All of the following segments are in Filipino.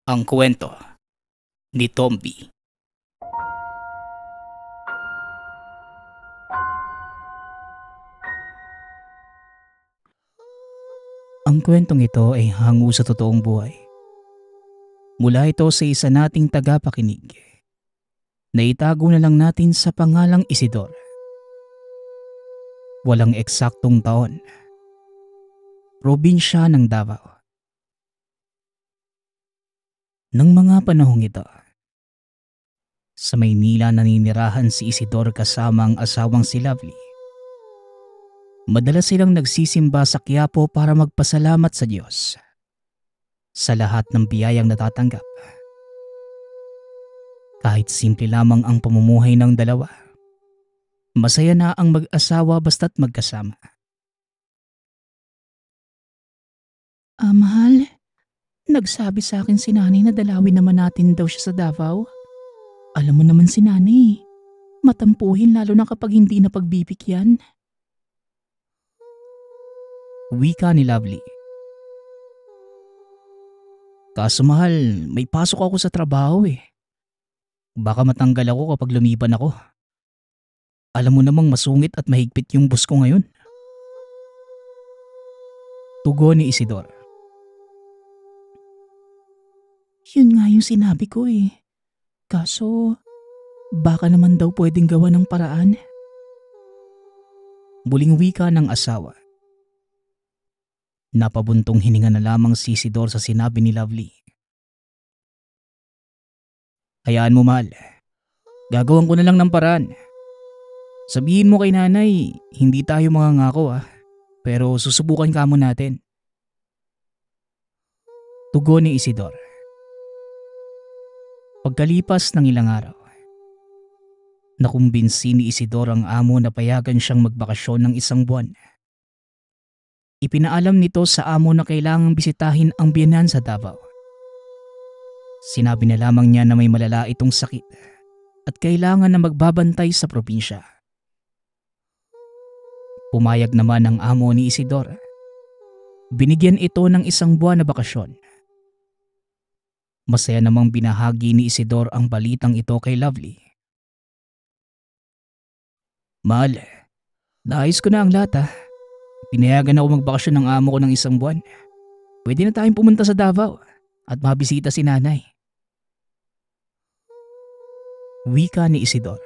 Ang kwento ni Tomby. Ang kwentong ito ay hango sa totoong buhay. Mula ito sa isa nating tagapakinig. Naitago na lang natin sa pangalang Isidor. Walang eksaktong taon. Probinsya ng Davao. Nang mga panahong ito, sa Maynila naninirahan si Isidor kasama ang asawang si Lovely. Madalas silang nagsisimba sa Quiapo para magpasalamat sa Diyos sa lahat ng biyayang natatanggap. Kahit simple lamang ang pamumuhay ng dalawa, masaya na ang mag-asawa basta't magkasama. Mahal, nagsabi sa akin si nanay na dalawin naman natin daw siya sa Davao. Alam mo naman si nanay, matampuhin lalo na kapag hindi na pagbibigyan. Wika ni Lovely. Kaso mahal, may pasok ako sa trabaho eh. Baka matanggal ako kapag lumiban ako. Alam mo namang masungit at mahigpit yung boss ko ngayon. Tugon ni Isidor. Yun nga yung sinabi ko eh. Kaso, baka naman daw pwedeng gawa ng paraan. Muling wika ng asawa. Napabuntong hininga na lamang si Isidor sa sinabi ni Lovely. Hayaan mo mahal. Gagawan ko na lang ng paraan. Sabihin mo kay nanay, hindi tayo mangangako pero susubukan ka mo natin. Tugon ni Isidor. Pagkalipas ng ilang araw, nakumbinsi ni Isidor ang amo na payagan siyang magbakasyon ng isang buwan. Ipinaalam nito sa amo na kailangang bisitahin ang biyenan sa Davao. Sinabi na lamang niya na may malala itong sakit at kailangan na magbabantay sa probinsya. Pumayag naman ang amo ni Isidor. Binigyan ito ng isang buwan na bakasyon. Masaya namang binahagi ni Isidor ang balitang ito kay Lovely. Mahal, naayos ko na ang lahat. Pinayagan ako magbakasyon ng amo ko ng isang buwan. Pwede na tayong pumunta sa Davao at mabisita si nanay. Wika ni Isidor.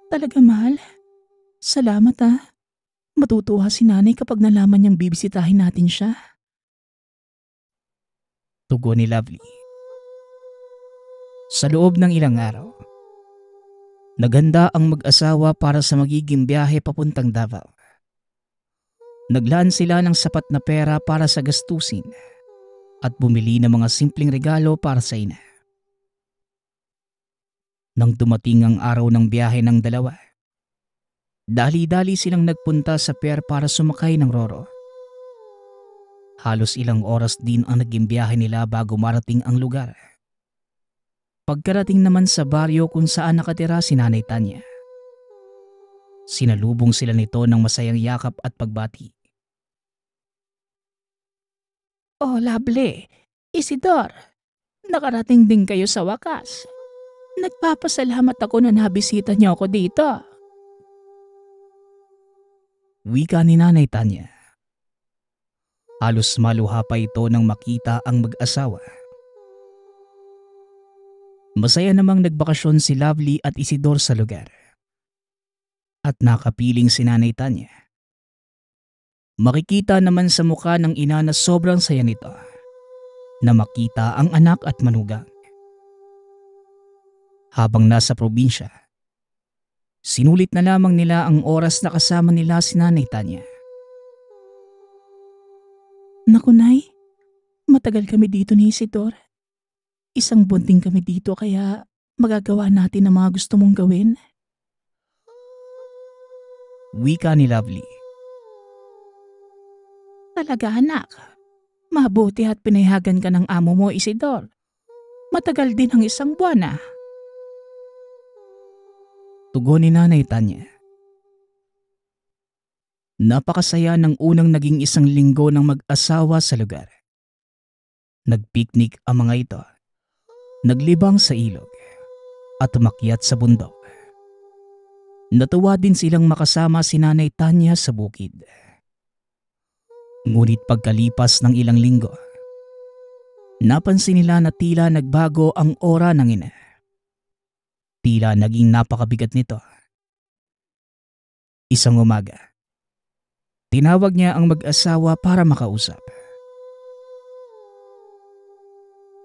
Talaga mahal? Salamat Matutuwa si nanay kapag nalaman niyang bibisitahin natin siya. Tugon ni Lovely. Sa loob ng ilang araw, naghanda ang mag-asawa para sa magiging biyahe papuntang Davao. Naglaan sila ng sapat na pera para sa gastusin at bumili ng mga simpleng regalo para sa ina. Nang dumating ang araw ng biyahe ng dalawa, dali-dali silang nagpunta sa pier para sumakay ng roro. Halos ilang oras din ang naging biyahe nila bago marating ang lugar. Pagkarating naman sa baryo kung saan nakatira si Nanay Tanya, sinalubong sila nito ng masayang yakap at pagbati. Oh, Lovely, Isidor, nakarating din kayo sa wakas. Nagpapasalamat ako na nabisita niyo ako dito. Wika ni Nanay Tanya. Halos maluha pa ito nang makita ang mag-asawa. Masaya namang nagbakasyon si Lovely at Isidor sa lugar. At nakapiling si Nanay Tanya. Makikita naman sa mukha ng ina na sobrang saya nito na makita ang anak at manugang. Habang nasa probinsya, sinulit na lamang nila ang oras na kasama nila si Nanay Tanya. Naku Nay, matagal kami dito ni Isidor. Isang buwan din kami dito kaya magagawa natin ang mga gusto mong gawin. Wika ni Lovely. Talaga anak, mabuti at pinayagan ka ng amo mo Isidor. Matagal din ang isang buwan Tugon ni Nanay Tanya. Napakasaya ng unang naging isang linggo ng mag-asawa sa lugar. Nagpiknik ang mga ito, naglibang sa ilog at umakyat sa bundok. Natuwa din silang makasama si Nanay Tanya sa bukid. Ngunit pagkalipas ng ilang linggo, napansin nila na tila nagbago ang aura ng ina. Tila naging napakabigat nito. Isang umaga, tinawag niya ang mag-asawa para makausap.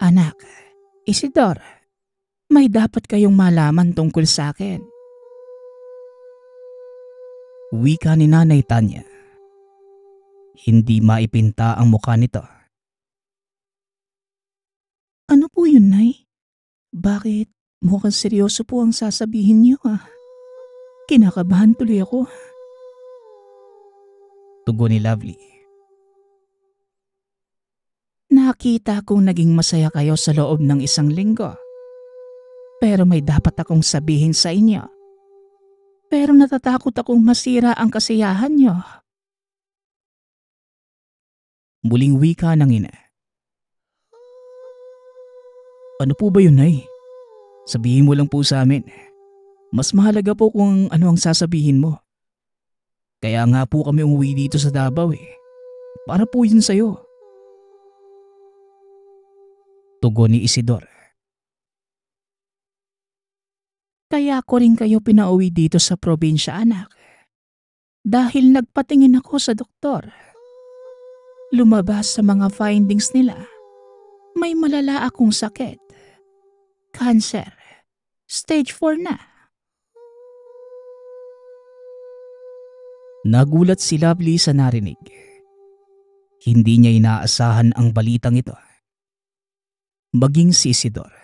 Anak, Isidor, may dapat kayong malaman tungkol sa akin. Wika ni Nanay Tanya. Hindi maipinta ang mukha nito. Ano po yun, Nay? Bakit mukhang seryoso po ang sasabihin niyo Kinakabahan tuloy ako. Tugon ni Lovely. Nakita kong naging masaya kayo sa loob ng isang linggo. Pero may dapat akong sabihin sa inyo. Pero natatakot akong masira ang kasiyahan niyo. Muling wika ng ina. Ano po ba yun, Nay? Sabihin mo lang po sa amin. Mas mahalaga po kung ano ang sasabihin mo. Kaya nga po kami umuwi dito sa Davao Para po yun sa'yo. Tugon ni Isidor. Kaya ko rin kayo pinauwi dito sa probinsya, anak. Dahil nagpatingin ako sa doktor. Lumabas sa mga findings nila. May malala akong sakit. Cancer. Stage 4 na. Nagulat si Lovely sa narinig. Hindi niya inaasahan ang balitang ito. Maging si Isidor.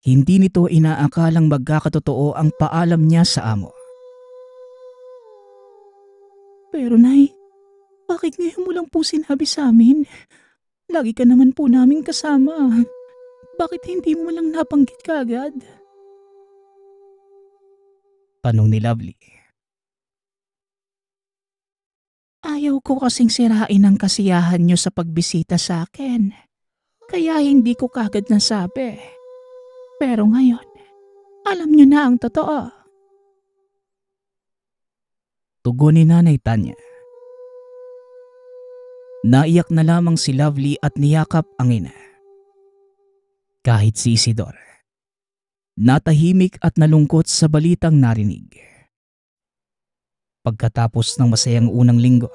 Hindi nito inaakalang magkakatotoo ang paalam niya sa amo. Pero Nay, bakit ngayon mo lang po sinabi sa amin? Lagi ka naman po namin kasama. Bakit hindi mo lang nabanggit kaagad? Tanong ni Lovely. Ayaw ko kasing sirain ang kasiyahan niyo sa pagbisita sa akin. Kaya hindi ko kagad nasabi. Pero ngayon, alam niyo na ang totoo. Tugon ni Nanay Tanya. Naiyak na lamang si Lovely at niyakap ang ina. Kahit si Isidor, natahimik at nalungkot sa balitang narinig. Pagkatapos ng masayang unang linggo,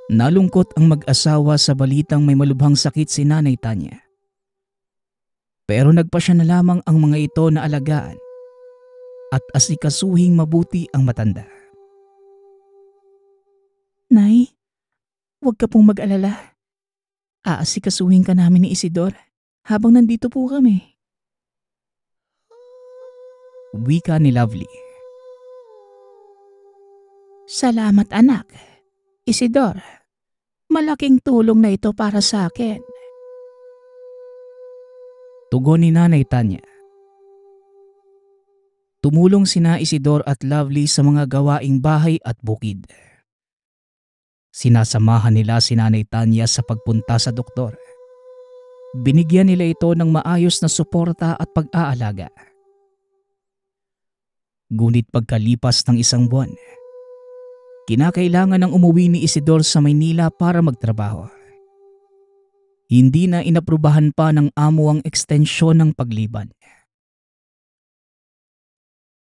nalungkot ang mag-asawa sa balitang may malubhang sakit si Nanay Tanya. Pero nagpasya na lamang ang mga ito na alagaan at asikasuhing mabuti ang matanda. Nay, huwag ka pong mag-alala. Aasikasuhin ka namin ni Isidor habang nandito po kami. Wika ni Lovely. Salamat anak. Isidor, malaking tulong na ito para sa akin. Tugon ni Nanay Tanya. Tumulong sina Isidor at Lovely sa mga gawaing bahay at bukid. Sinasamahan nila si Nanay Tanya sa pagpunta sa doktor. Binigyan nila ito ng maayos na suporta at pag-aalaga. Ngunit pagkalipas ng isang buwan, kinakailangan ng umuwi ni Isidor sa Maynila para magtrabaho. Hindi na inaprubahan pa ng amo ang ekstensyon ng pagliban.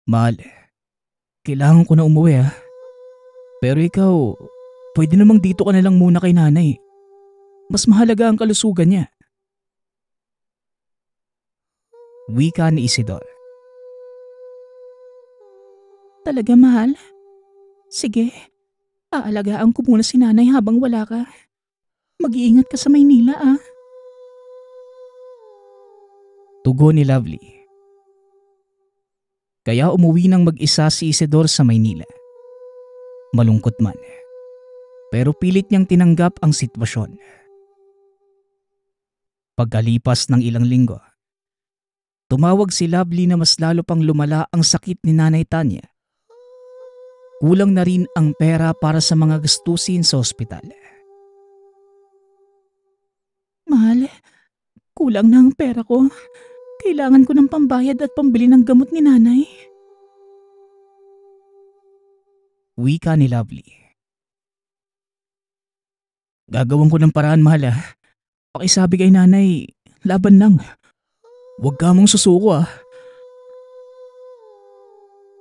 Mahal, kailangan ko na umuwi Pero ikaw, pwede namang dito ka na lang muna kay nanay. Mas mahalaga ang kalusugan niya. Wika ni Isidor. Talaga mahal? Sige, aalagaan ko muna si nanay habang wala ka. Mag-iingat ka sa Maynila Tugon ni Lovely. Kaya umuwi ng mag-isa si Isidor sa Maynila. Malungkot man, pero pilit niyang tinanggap ang sitwasyon. Pagkalipas ng ilang linggo, tumawag si Lovely na mas lalo pang lumala ang sakit ni Nanay Tanya. Kulang na rin ang pera para sa mga gastusin sa ospital. Mahal, Kulang na ang pera ko. Kailangan ko ng pambayad at pambili ng gamot ni nanay. Wika ni Lovely. Gagawin ko ng paraan, mahal ah. Pakisabi kay nanay, laban lang. Huwag ka mong susuko ah.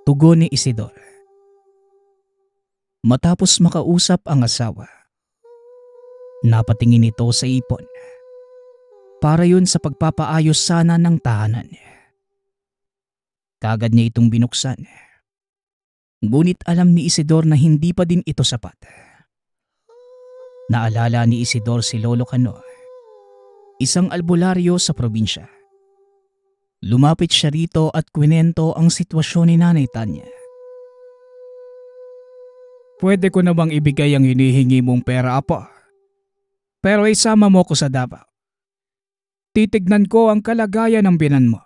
Tugon ni Isidor. Matapos makausap ang asawa, napatingin ito sa ipon. Para yun sa pagpapaayos sana ng tahanan. Kagad niya itong binuksan. Ngunit alam ni Isidor na hindi pa din ito sapat. Naalala ni Isidor si Lolo Cano, isang albularyo sa probinsya. Lumapit siya rito at kwento ang sitwasyon ni Nanay Tanya. Pwede ko na bang ibigay ang hinihingi mong pera, Apo? Pero isama mo ko sa Davao. Titignan ko ang kalagayan ng binan mo.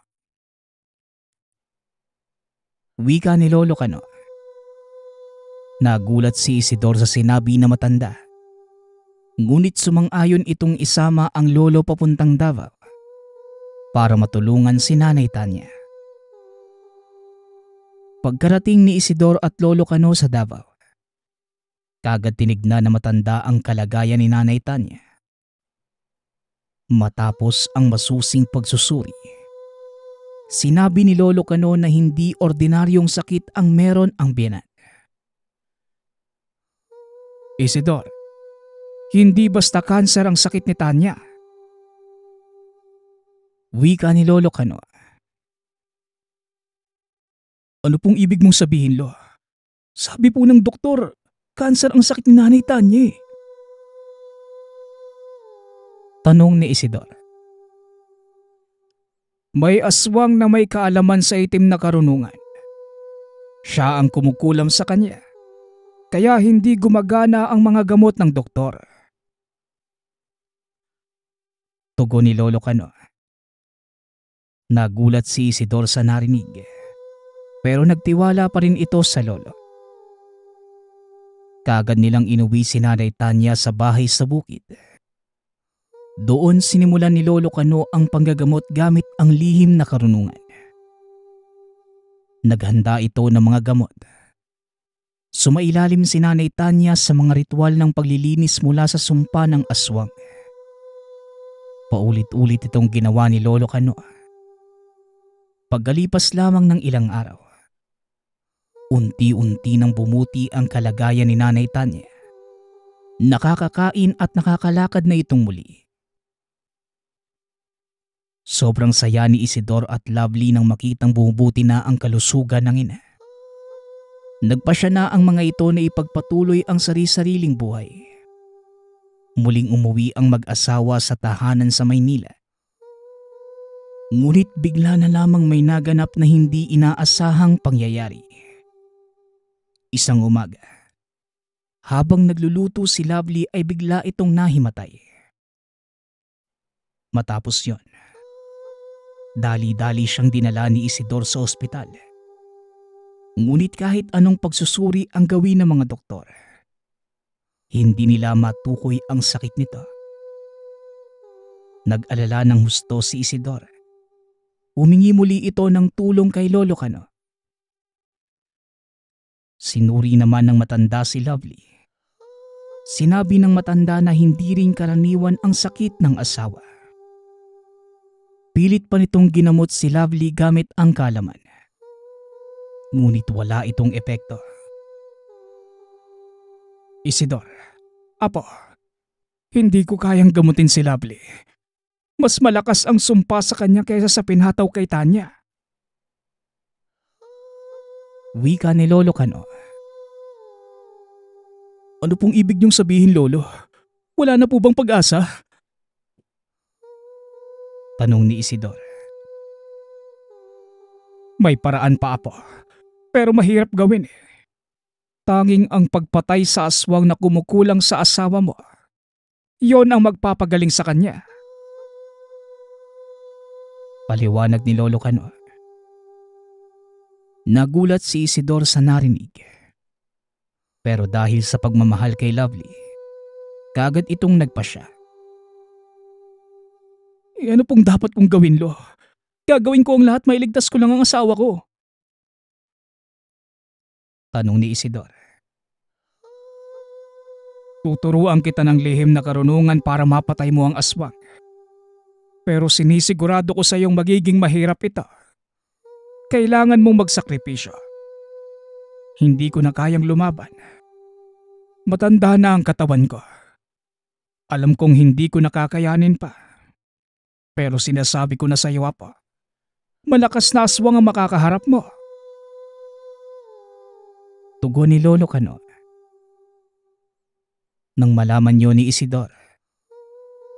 Wika ni Lolo Cano. Nagulat si Isidor sa sinabi na matanda. Ngunit sumang-ayon itong isama ang lolo papuntang Davao para matulungan si Nanay Tanya. Pagkarating ni Isidor at Lolo Cano sa Davao, kagad tinignan na matanda ang kalagayan ni Nanay Tanya. Matapos ang masusing pagsusuri, sinabi ni Lolo Cano na hindi ordinaryong sakit ang meron ang biyanan. Isidor, hindi basta kanser ang sakit ni Tanya. Wika ni Lolo Cano. Ano pong ibig mong sabihin, Lo? Sabi po ng doktor, kanser ang sakit ni Nanay Tanya. Tanong ni Isidor. May aswang na may kaalaman sa itim na karunungan. Siya ang kumukulam sa kanya. Kaya hindi gumagana ang mga gamot ng doktor. Tugon ni Lolo Cano. Nagulat si Isidor sa narinig, pero nagtiwala pa rin ito sa lolo. Kagad nilang inuwi si Nanay Tanya sa bahay sa bukid. Doon sinimulan ni Lolo Cano ang panggagamot gamit ang lihim na karunungan. Naghanda ito ng mga gamot. Sumailalim si Nanay Tanya sa mga ritual ng paglilinis mula sa sumpa ng aswang. Paulit-ulit itong ginawa ni Lolo Cano. Pagkalipas lamang ng ilang araw, unti-unti nang bumuti ang kalagayan ni Nanay Tanya. Nakakakain at nakakalakad na itong muli. Sobrang saya ni Isidor at Lovely nang makitang bumubuti na ang kalusugan ng ina. Nagpasya na ang mga ito na ipagpatuloy ang sari-sariling buhay. Muling umuwi ang mag-asawa sa tahanan sa Maynila. Ngunit bigla na lamang may naganap na hindi inaasahang pangyayari. Isang umaga, habang nagluluto si Lovely ay bigla itong nahimatay. Matapos yon, dali-dali siyang dinala ni Isidor sa ospital. Ngunit kahit anong pagsusuri ang gawin ng mga doktor, hindi nila matukoy ang sakit nito. Nag-alala ng husto si Isidor. Humingi muli ito ng tulong kay Lolo Cano. Sinuri naman ng matanda si Lovely. Sinabi ng matanda na hindi rin karaniwan ang sakit ng asawa. Pilit pa nitong ginamot si Lovely gamit ang kalaman. Ngunit wala itong epekto. Isidor, Apo, hindi ko kayang gamutin si Lovely. Mas malakas ang sumpa sa kanya kaysa sa pinataw kay Tanya. Wika ni Lolo Cano. Ano pong ibig niyong sabihin, Lolo? Wala na po bang pag-asa? Tanong ni Isidor. May paraan pa, Apo. Pero mahirap gawin eh. Tanging ang pagpatay sa aswang na kumukulang sa asawa mo, yon ang magpapagaling sa kanya. Paliwanag ni Lolo Cano. Nagulat si Isidor sa narinig. Pero dahil sa pagmamahal kay Lovely, kagad itong nagpasya. Ano pong dapat kong gawin, Lo? Gagawin ko ang lahat, mailigtas ko lang ang asawa ko. Tanong ni Isidor. Tuturuan kita ng lihim na karunungan para mapatay mo ang aswang. Pero sinisigurado ko sa iyong magiging mahirap ito. Kailangan mong magsakripisyo. Hindi ko na kayang lumaban. Matanda na ang katawan ko. Alam kong hindi ko nakakayanin pa. Pero sinasabi ko na sa iyo, Apo, malakas na aswang ang makakaharap mo. Tugon ni Lolo Kano. Nang malaman niyo ni Isidor,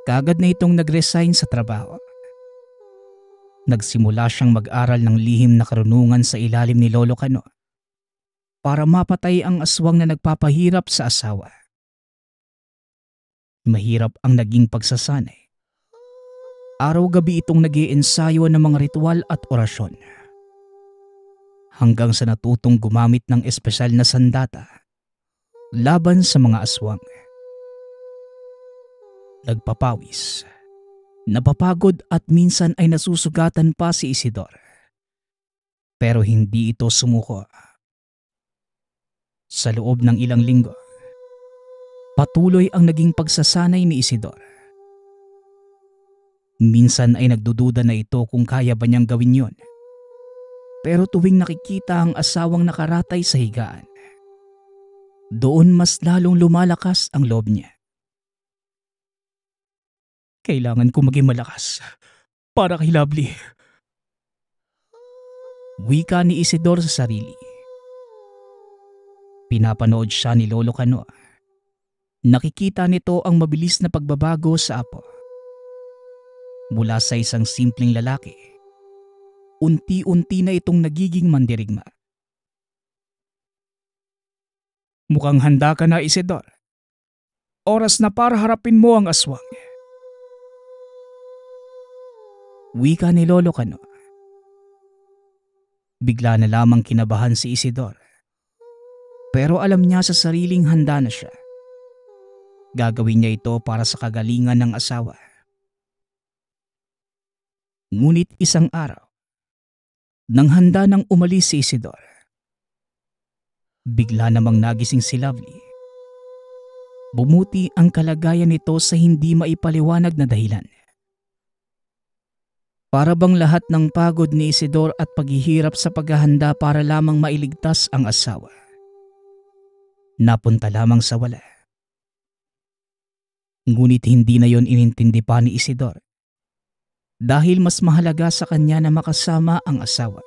kaagad na itong nag-resign sa trabaho. Nagsimula siyang mag-aral ng lihim na karunungan sa ilalim ni Lolo Kano para mapatay ang aswang na nagpapahirap sa asawa. Mahirap ang naging pagsasanay. Araw-gabi itong nag-iensayo ng mga ritual at orasyon. Hanggang sa natutong gumamit ng espesyal na sandata laban sa mga aswang. Nagpapawis, napapagod at minsan ay nasusugatan pa si Isidor. Pero hindi ito sumuko. Sa loob ng ilang linggo, patuloy ang naging pagsasanay ni Isidor. Minsan ay nagdududa na ito kung kaya ba niyang gawin yon. Pero tuwing nakikita ang asawang nakaratay sa higaan, doon mas lalong lumalakas ang loob niya. Kailangan ko maging malakas para kay Lovely. Wika ni Isidor sa sarili. Pinapanood siya ni Lolo Kano. Nakikita nito ang mabilis na pagbabago sa apo. Mula sa isang simpleng lalaki, unti-unti na itong nagiging mandirigma. Mukhang handa ka na, Isidor. Oras na para harapin mo ang aswang. Wika ni Lolo Kano. Bigla na lamang kinabahan si Isidor. Pero alam niya sa sariling handa na siya. Gagawin niya ito para sa kagalingan ng asawa. Ngunit isang araw, nang handa nang umalis si Isidor, bigla namang nagising si Lovely. Bumuti ang kalagayan nito sa hindi maipaliwanag na dahilan. Para bang lahat ng pagod ni Isidor at paghihirap sa paghahanda para lamang mailigtas ang asawa, napunta lamang sa wala. Ngunit hindi na yon inintindi pa ni Isidor dahil mas mahalaga sa kanya na makasama ang asawa.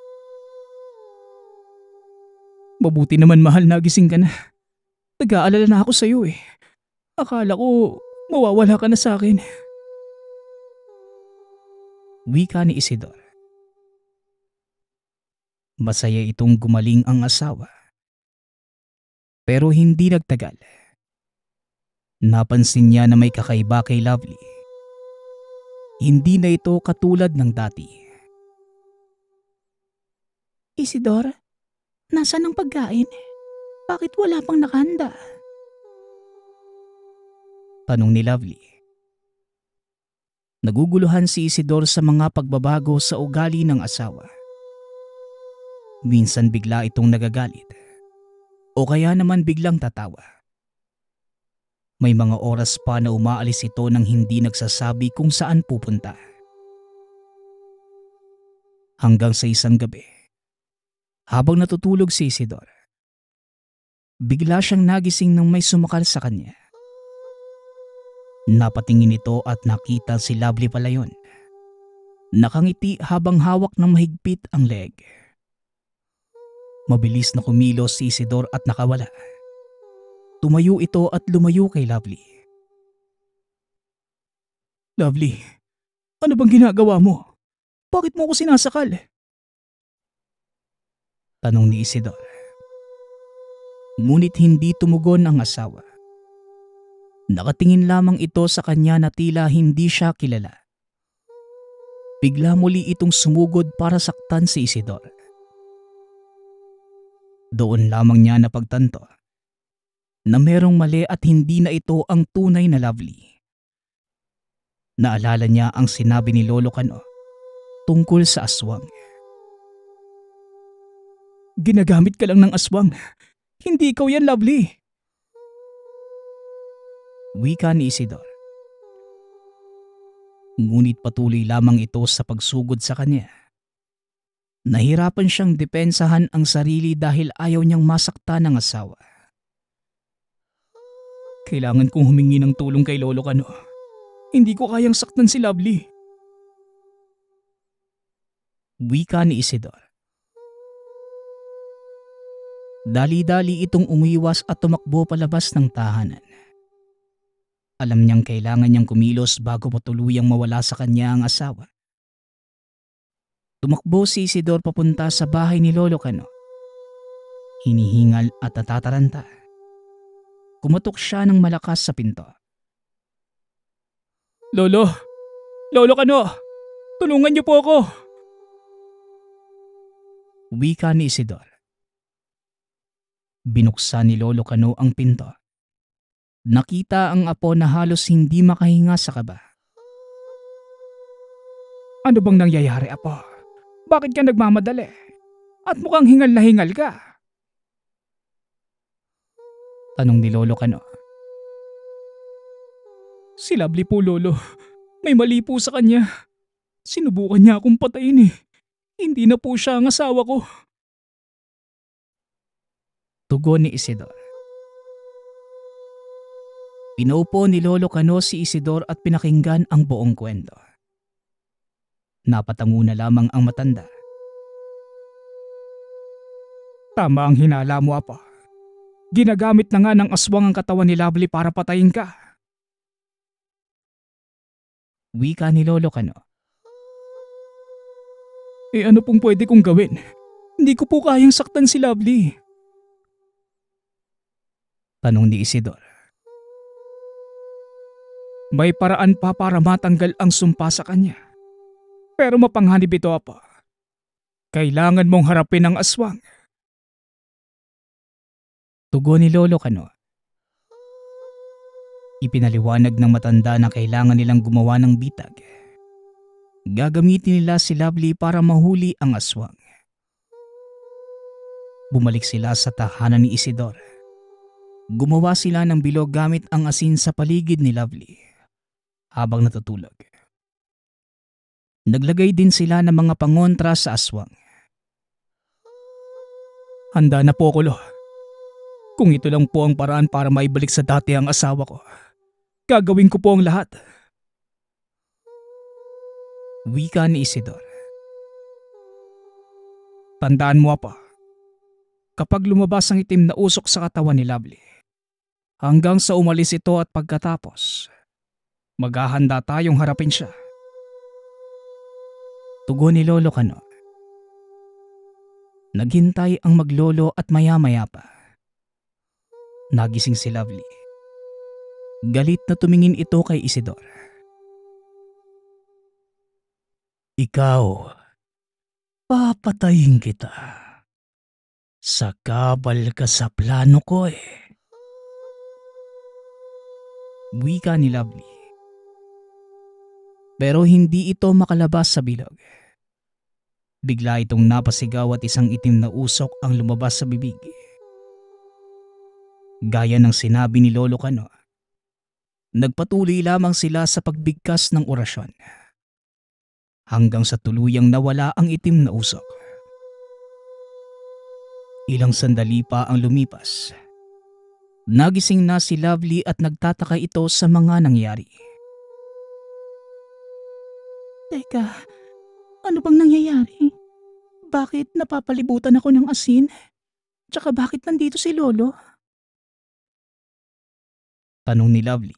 Mabuti naman, mahal, nagising ka na. Nag-aalala na ako sa iyo eh. Akala ko mawawala ka na sa akin. Wika ni Isidor. Masaya itong gumaling ang asawa. Pero hindi nagtagal. Napansin niya na may kakaiba kay Lovely. Hindi na ito katulad ng dati. Isidor, nasaan ang pagkain? Bakit wala pang nakahanda? Tanong ni Lovely. Naguguluhan si Isidor sa mga pagbabago sa ugali ng asawa. Minsan bigla itong nagagalit. O kaya naman biglang tatawa. May mga oras pa na umaalis ito nang hindi nagsasabi kung saan pupunta. Hanggang sa isang gabi, habang natutulog si Isidor, bigla siyang nagising nang may sumakal sa kanya. Napatingin ito at nakita si Lovely pala yun. Nakangiti habang hawak ng mahigpit ang leg. Mabilis na kumilos si Isidor at nakawala. Tumayo ito at lumayo kay Lovely. Lovely, ano bang ginagawa mo? Bakit mo ako sinasakal? Tanong ni Isidor. Ngunit hindi tumugon ang asawa. Nakatingin lamang ito sa kanya na tila hindi siya kilala. Bigla muli itong sumugod para saktan si Isidor. Doon lamang niya napagtanto na merong mali at hindi na ito ang tunay na Lovely. Naalala niya ang sinabi ni Lolo Kano tungkol sa aswang. Ginagamit ka lang ng aswang. Hindi ikaw yan, Lovely. Wika ni Isidor. Ngunit patuloy lamang ito sa pagsugod sa kanya. Nahirapan siyang depensahan ang sarili dahil ayaw niyang masaktan ng asawa. Kailangan kong humingi ng tulong kay Lolo Kano. Hindi ko kayang saktan si Lovely. Wika ni Isidor. Dali-dali itong umiwas at tumakbo palabas ng tahanan. Alam niyang kailangan niyang kumilos bago matuluyang mawala sa kanya ang asawa. Tumakbo si Isidor papunta sa bahay ni Lolo Kano. Hinihingal at natataranta. Kumatok siya ng malakas sa pinto. Lolo! Lolo Kano! Tulungan niyo po ako! Wika ni Isidor. Binuksan ni Lolo Kano ang pinto. Nakita ang apo na halos hindi makahinga sa kaba. Ano bang nangyayari, apo? Bakit ka nagmamadali? At mukhang hingal na hingal ka. Tanong ni Lolo Kano. Si Lovely po, Lolo. May mali po sa kanya. Sinubukan niya akong patayin eh. Hindi na po siya ang asawa ko. Tugon ni Isidor. Pinaupo ni Lolo Kano si Isidor at pinakinggan ang buong kwento. Napatango na lamang ang matanda. Tama ang hinala mo, apa. Ginagamit na nga ng aswang ang katawan ni Lovely para patayin ka. Wika ni Lolo Kano. Ano pong pwede kong gawin? Hindi ko po kayang saktan si Lovely. Tanong ni Isidor. May paraan pa para matanggal ang sumpa sa kanya. Pero mapanghanib ito, apa. Kailangan mong harapin ang aswang. Tugon ni Lolo Kano. Ipinaliwanag ng matanda na kailangan nilang gumawa ng bitag. Gagamitin nila si Lovely para mahuli ang aswang. Bumalik sila sa tahanan ni Isidor. Gumawa sila ng bilog gamit ang asin sa paligid ni Lovely habang natutulog. Naglagay din sila ng mga pangontra sa aswang. Handa na po, Kulo. Kung ito lang po ang paraan para maibalik sa dati ang asawa ko, gagawin ko po ang lahat. Wika ni Isidor. Tandaan mo, apa. Kapag lumabas ang itim na usok sa katawan ni Lovely, hanggang sa umalis ito at pagkatapos, maghahanda tayong harapin siya. Tugon ni Lolo Kano. Naghintay ang maglolo at maya-maya pa. Nagising si Lovely. Galit na tumingin ito kay Isidor. Ikaw, papatayin kita. Sakabal ka sa plano ko eh. Wika ni Lovely. Pero hindi ito makalabas sa bilog. Bigla itong napasigaw at isang itim na usok ang lumabas sa bibig. Gaya ng sinabi ni Lolo Kano, nagpatuloy lamang sila sa pagbigkas ng orasyon. Hanggang sa tuluyang nawala ang itim na usok. Ilang sandali pa ang lumipas. Nagising na si Lovely at nagtataka ito sa mga nangyari. Teka, ano bang nangyayari? Bakit napapalibutan ako ng asin? Tsaka bakit nandito si Lolo? Tanong ni Lovely.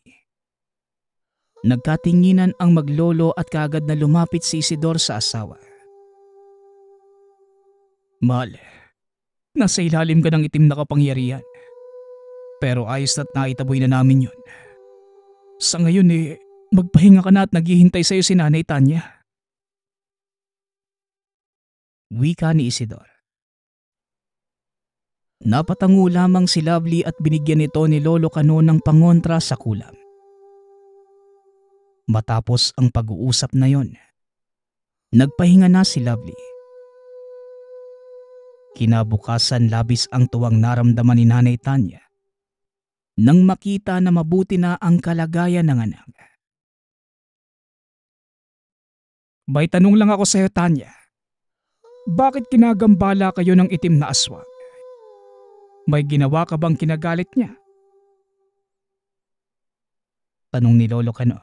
Nagkatinginan ang maglolo at kaagad na lumapit si Isidor sa asawa. Mahal, nasa ilalim ka ng itim na kapangyarihan. Pero ayos na't naitaboy na namin yun. Sa ngayon magpahinga ka na at naghihintay sa'yo si Nanay Tanya. Wika ni Isidor. Napatango lamang si Lovely at binigyan ito ni Lolo Kano ng pangontra sa kulam. Matapos ang pag-uusap na yon, nagpahinga na si Lovely. Kinabukasan labis ang tuwang naramdaman ni Nanay Tanya nang makita na mabuti na ang kalagayan ng anak. May tanong lang ako sa iyo, Tanya. Bakit kinagambala kayo ng itim na aswang? May ginawa ka bang kinagalit niya? Tanong ni Lolo Kano.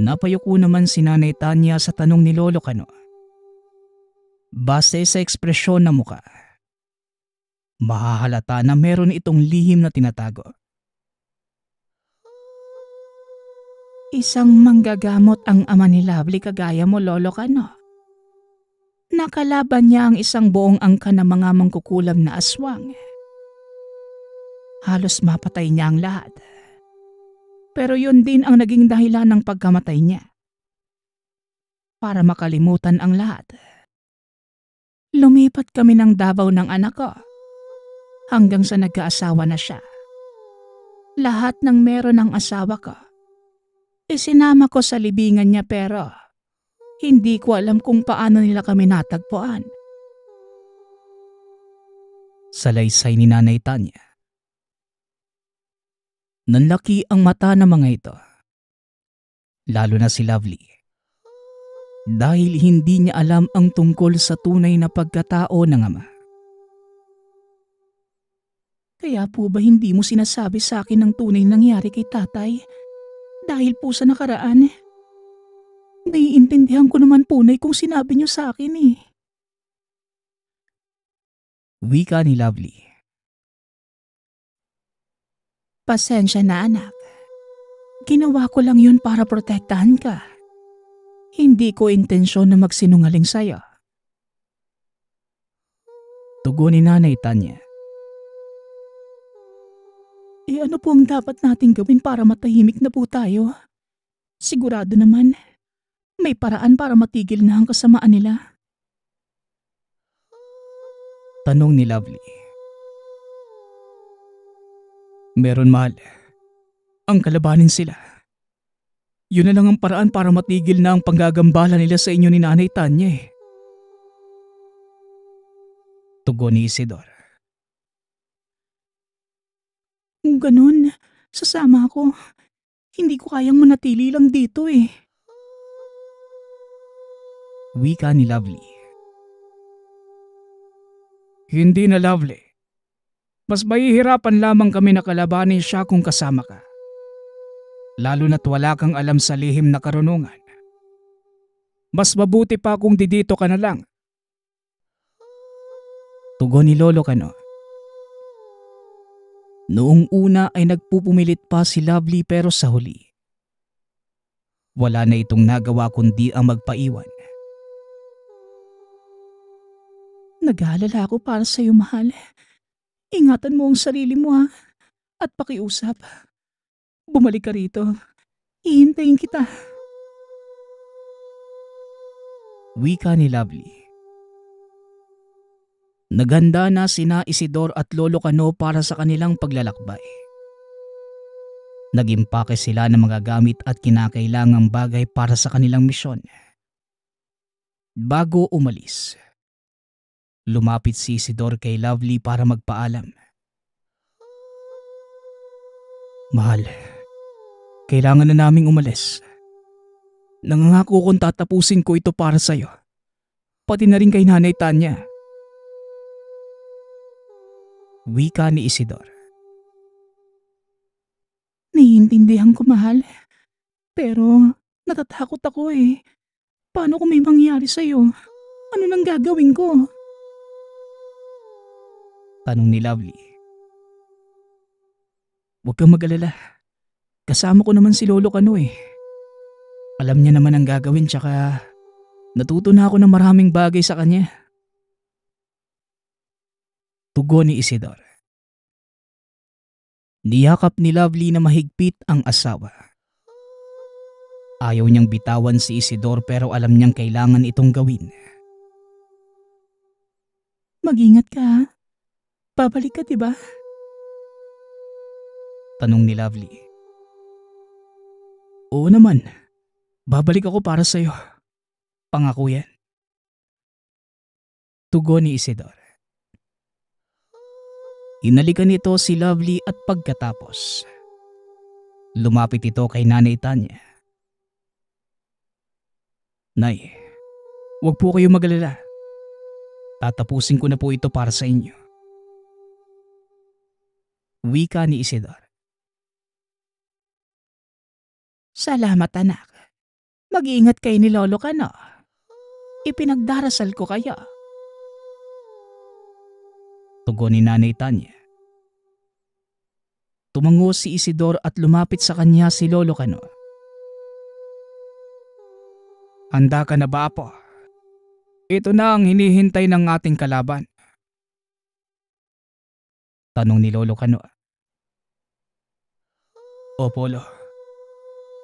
Napayuko naman si Nanay Tanya sa tanong ni Lolo Kano. Base sa ekspresyon ng muka, mahahalata na meron itong lihim na tinatago. Isang manggagamot ang ama ni Lovely kagaya mo, Lolo Kano. Nakalaban niya ang isang buong angka ng mga mangkukulam na aswang. Halos mapatay niya ang lahat. Pero yun din ang naging dahilan ng pagkamatay niya. Para makalimutan ang lahat, lumipat kami ng Davao ng anak ko hanggang sa nagkaasawa na siya. Lahat ng meron ng asawa ko, isinama ko sa libingan niya pero hindi ko alam kung paano nila kami natagpuan. Salaysay ni Nanay Tanya. Nanlaki ang mata ng mga ito, lalo na si Lovely, dahil hindi niya alam ang tungkol sa tunay na pagkatao ng ama. Kaya po ba hindi mo sinasabi sa akin ang tunay nangyari kay tatay? Dahil po sa nakaraan, naiintindihan ko naman po na kung sinabi niyo sa akin eh. Wika ni Lovely. Pasensya na anak. Ginawa ko lang yun para protektahan ka. Hindi ko intensyon na magsinungaling sa'yo. Tugon ni Nanay Tanya. Ano po ang dapat nating gawin para matahimik na po tayo? Sigurado naman, may paraan para matigil na ang kasamaan nila. Tanong ni Lovely. Meron, mahal. Ang kalabanin sila. Yun na lang ang paraan para matigil na ang panggagambala nila sa inyo ni Nanay Tanya eh. Tugon ni Isidor. Kung ganun, sasama ako. Hindi ko kayang manatili lang dito eh. Wika ni Lovely. Hindi na, Lovely. Mas mahihirapan lamang kami na kalabanin siya kung kasama ka. Lalo na't wala kang alam sa lihim na karunungan. Mas mabuti pa kung didito ka na lang. Tugon ni Lolo Kano. Noong una ay nagpupumilit pa si Lovely pero sa huli, wala na itong nagawa kundi ang magpaiwan. Nag-aalala ako para sa iyo, mahal. Ingatan mo ang sarili mo ha, at pakiusap. Bumalik ka rito. Hihintayin kita. Wika ni Lovely. Naghanda na sina Isidor at Lolo Kano para sa kanilang paglalakbay. Nag-impake sila ng mga gamit at kinakailangang bagay para sa kanilang misyon. Bago umalis, lumapit si Isidor kay Lovely para magpaalam. Mahal, kailangan na naming umalis. Nangangako kong tatapusin ko ito para sa'yo. Pati na rin kay Nanay Tanya. Wika ni Isidor. Naiintindihan ko, mahal. Pero natatakot ako eh. Paano kung may mangyari sa'yo? Ano nang gagawin ko? Tanong ni Lovely. Huwag kang mag-alala. Kasama ko naman si Lolo Kano eh. Alam niya naman ang gagawin tsaka natuto na ako ng maraming bagay sa kanya. Tugon ni Isidor. Niyakap ni Lovely na mahigpit ang asawa. Ayaw niyang bitawan si Isidor pero alam niyang kailangan itong gawin. Mag-ingat ka ha? Babalik ka diba? Tanong ni Lovely. Oo naman, babalik ako para sa'yo. Pangako yan. Tugon ni Isidore. Hinalikan nito si Lovely at pagkatapos, lumapit ito kay Nanay Tanya. Nay, huwag po kayo mag-alala. Tatapusin ko na po ito para sa inyo. Wika ni Isidore. Salamat anak. Mag-iingat kayo ni Lolo ka no. Ipinagdarasal ko kayo. Tugon ni Nanay Tanya. Tumango si Isidore at lumapit sa kanya si Lolo Kano. Handa ka na ba, Apo? Ito na ang hinihintay ng ating kalaban. Tanong ni Lolo Kano. Opo, Lo.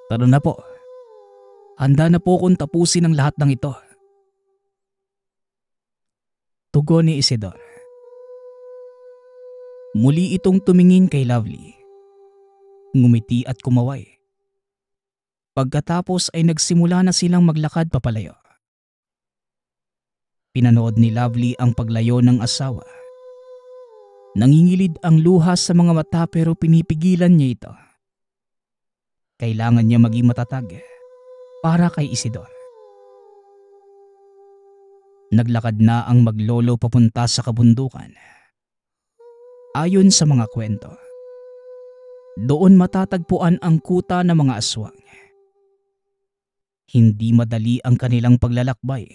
Tara na po. Handa na po kung tapusin ang lahat ng ito. Tugon ni Isidore. Muli itong tumingin kay Lovely. Ngumiti at kumaway. Pagkatapos ay nagsimula na silang maglakad papalayo. Pinanood ni Lovely ang paglayo ng asawa. Nangingilid ang luha sa mga mata pero pinipigilan niya ito. Kailangan niya maging matatag para kay Isidore. Naglakad na ang maglolo papunta sa kabundukan. Ayon sa mga kwento, doon matatagpuan ang kuta ng mga aswang. Hindi madali ang kanilang paglalakbay.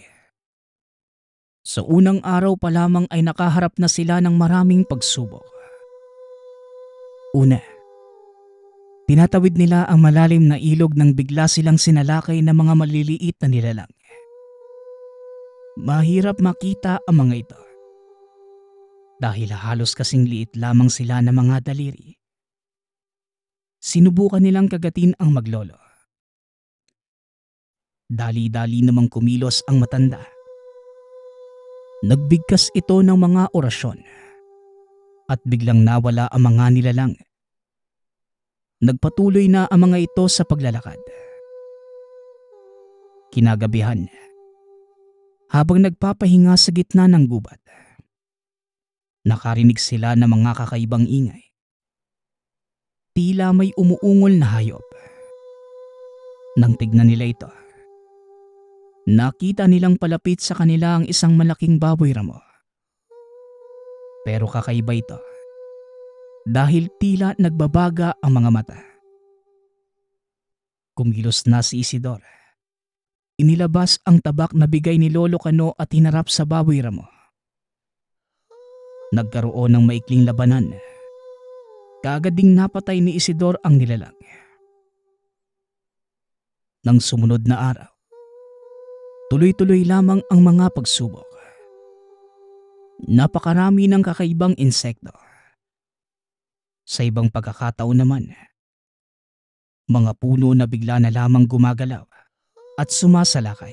Sa unang araw pa lamang ay nakaharap na sila ng maraming pagsubok. Una, tinatawid nila ang malalim na ilog nang bigla silang sinalakay ng mga maliliit na nilalang. Mahirap makita ang mga ito. Dahil halos kasing liit lamang sila ng mga daliri. Sinubukan nilang kagatin ang maglolo. Dali-dali namang kumilos ang matanda. Nagbigkas ito ng mga orasyon at biglang nawala ang mga nilalang. Nagpatuloy na ang mga ito sa paglalakad. Kinagabihan, habang nagpapahinga sa gitna ng gubat, nakarinig sila ng mga kakaibang ingay. Tila may umuungol na hayop. Nang tignan nila ito, nakita nilang palapit sa kanila ang isang malaking baboy ramo. Pero kakaiba ito dahil tila nagbabaga ang mga mata. Kumilos na si Isidore. Inilabas ang tabak na bigay ni Lolo Kano at hinarap sa baboy ramo. Nagkaroon ng maikling labanan. Kaagad ding napatay ni Isidore ang nilalang. Nang sumunod na araw, tuloy-tuloy lamang ang mga pagsubok. Napakarami ng kakaibang insekto. Sa ibang pagkakataon naman, mga puno na bigla na lamang gumagalaw at sumasalakay.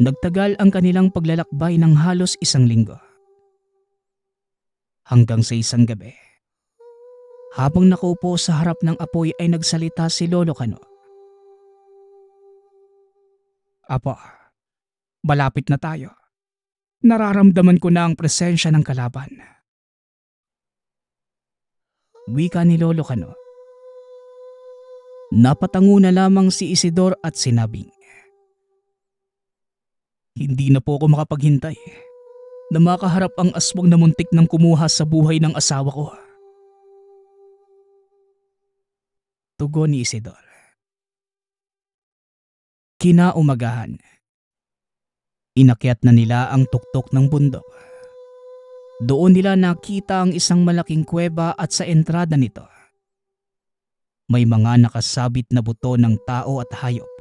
Nagtagal ang kanilang paglalakbay ng halos 1 linggo. Hanggang sa isang gabi, habang nakaupo sa harap ng apoy ay nagsalita si Lolo Kano. Apo, malapit na tayo. Nararamdaman ko na ang presensya ng kalaban. Wika ni Lolo Kano. Napatango na lamang si Isidore at sinabing, hindi na po ako makapaghintay na makaharap ang aswang na muntik ng kumuha sa buhay ng asawa ko. Tugon ni Isidore. Kinaumagahan, inakyat na nila ang tuktok ng bundok. Doon nila nakita ang isang malaking kuweba at sa entrada nito, may mga nakasabit na buto ng tao at hayop.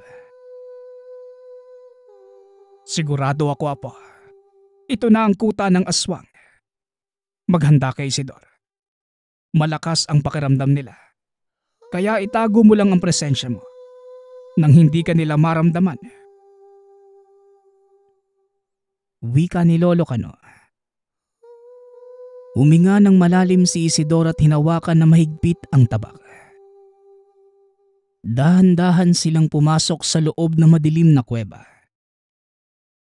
Sigurado ako, Apo. Ito na ang kuta ng aswang. Maghanda kay Isidore. Malakas ang pakiramdam nila. Kaya itago mo lang ang presensya mo nang hindi ka nila maramdaman. Wika ni Lolo Kano. Huminga ng malalim si Isidore at hinawakan na mahigpit ang tabak. Dahan-dahan silang pumasok sa loob ng madilim na kuweba.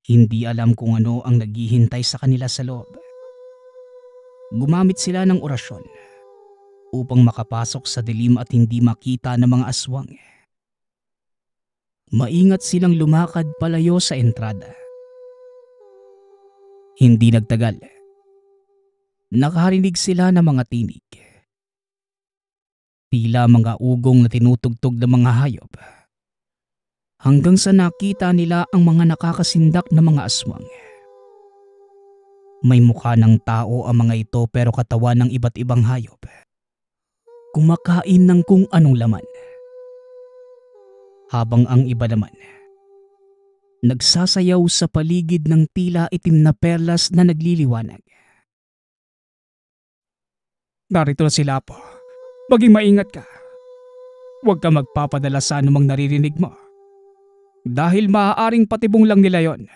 Hindi alam kung ano ang naghihintay sa kanila sa loob. Gumamit sila ng orasyon upang makapasok sa dilim at hindi makita ng mga aswang. Maingat silang lumakad palayo sa entrada. Hindi nagtagal. Nakarinig sila ng mga tinig. Tila mga ugong na tinutugtog ng mga hayop. Hanggang sa nakita nila ang mga nakakasindak na mga aswang. May mukha ng tao ang mga ito pero katawan ng iba't ibang hayop. Kumakain ng kung anong laman. Habang ang iba naman, nagsasayaw sa paligid ng tila itim na perlas na nagliliwanag. Narito na sila po. Maging maingat ka. Huwag ka magpapadala sa anumang naririnig mo. Dahil maaaring patibong lang nila yon.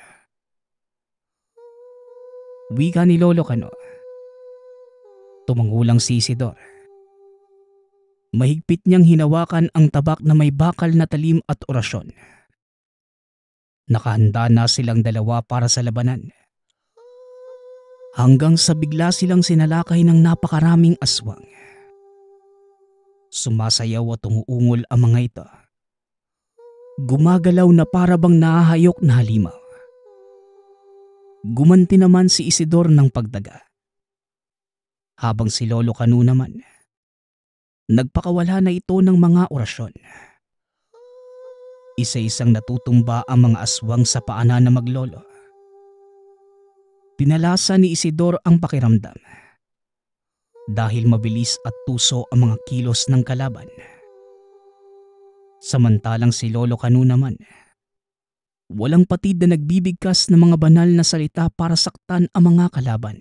Wika ni Lolo Kano. Tumangulang si Isidor. Mahigpit niyang hinawakan ang tabak na may bakal na talim at orasyon. Nakahanda na silang dalawa para sa labanan. Hanggang sa bigla silang sinalakay ng napakaraming aswang. Sumasayaw at umuungol ang mga ito. Gumagalaw na para bang nahahayok na halimaw. Gumanti naman si Isidor ng pagdaga. Habang si Lolo Kanu naman, nagpakawala na ito ng mga orasyon. Isa-isang natutumba ang mga aswang sa paanan na maglolo. Pinalasa ni Isidor ang pakiramdam. Dahil mabilis at tuso ang mga kilos ng kalaban. Samantalang si Lolo Kanu naman, walang patid na nagbibigkas ng mga banal na salita para saktan ang mga kalaban.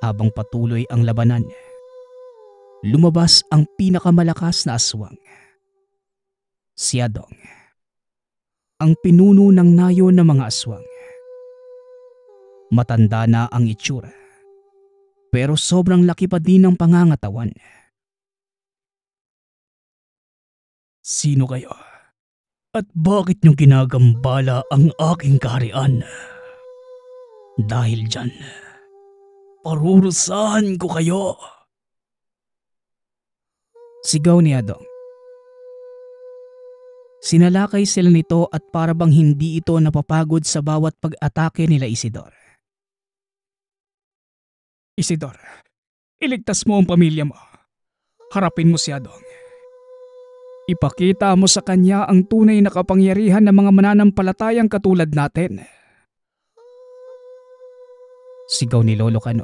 Habang patuloy ang labanan, lumabas ang pinakamalakas na aswang. Si Adong, ang pinuno ng nayo ng mga aswang. Matanda na ang itsura, pero sobrang laki pa din ng pangangatawan. Sino kayo? At bakit nyo ginagambala ang aking kaharian? Dahil dyan, parurusahan ko kayo. Sigaw ni Adong. Sinalakay sila nito at para bang hindi ito napapagod sa bawat pag-atake nila Isidor. Isidor, iligtas mo ang pamilya mo. Harapin mo si Adong. Ipakita mo sa kanya ang tunay na kapangyarihan ng mga mananampalatayang katulad natin. Sigaw ni Lolo Kano.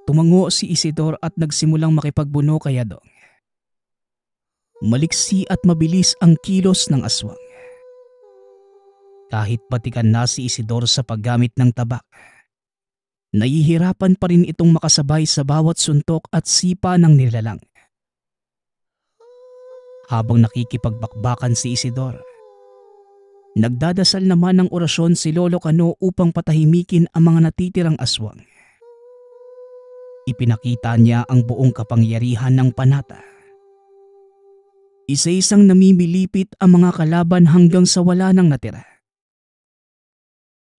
Tumango si Isidor at nagsimulang makipagbuno kay Adong. Maliksi at mabilis ang kilos ng aswang. Kahit batikan na si Isidor sa paggamit ng tabak, nahihirapan pa rin itong makasabay sa bawat suntok at sipa ng nilalang. Habang nakikipagbakbakan si Isidor, nagdadasal naman ng orasyon si Lolo Kano upang patahimikin ang mga natitirang aswang. Ipinakita niya ang buong kapangyarihan ng panata. Isa-isang namimilipit ang mga kalaban hanggang sa wala nang natira.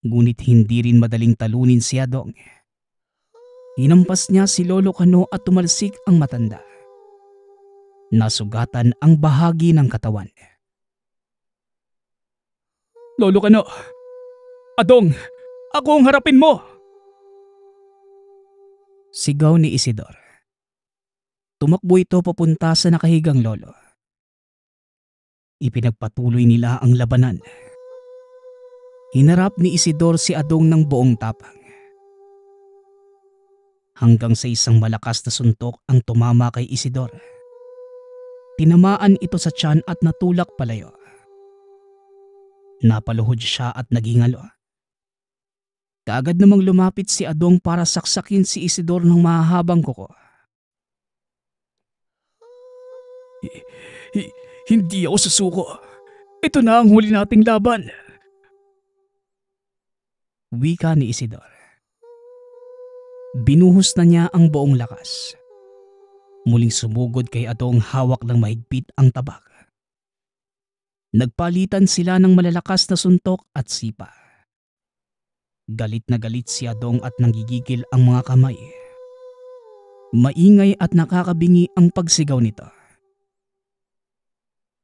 Ngunit hindi rin madaling talunin si Adong. Hinampas niya si Lolo Kano at tumalsik ang matanda. Nasugatan ang bahagi ng katawan. Lolo Kano! Adong! Ako ang harapin mo! Sigaw ni Isidor. Tumakbo ito papunta sa nakahigang lolo. Ipinagpatuloy nila ang labanan. Hinarap ni Isidor si Adong ng buong tapang. Hanggang sa isang malakas na suntok ang tumama kay Isidor. Tinamaan ito sa tiyan at natulak palayo. Napaluhod siya at nagingalo. Kaagad namang lumapit si Adong para saksakin si Isidor ng mahahabang kuko. Hindi ako susuko. Ito na ang huli nating laban. Wika ni Isidor. Binuhos na niya ang buong lakas. Muling sumugod kay Adong hawak ng mahigpit ang tabak. Nagpalitan sila ng malalakas na suntok at sipa. Galit na galit si Adong at nanggigigil ang mga kamay. Maingay at nakakabingi ang pagsigaw nito.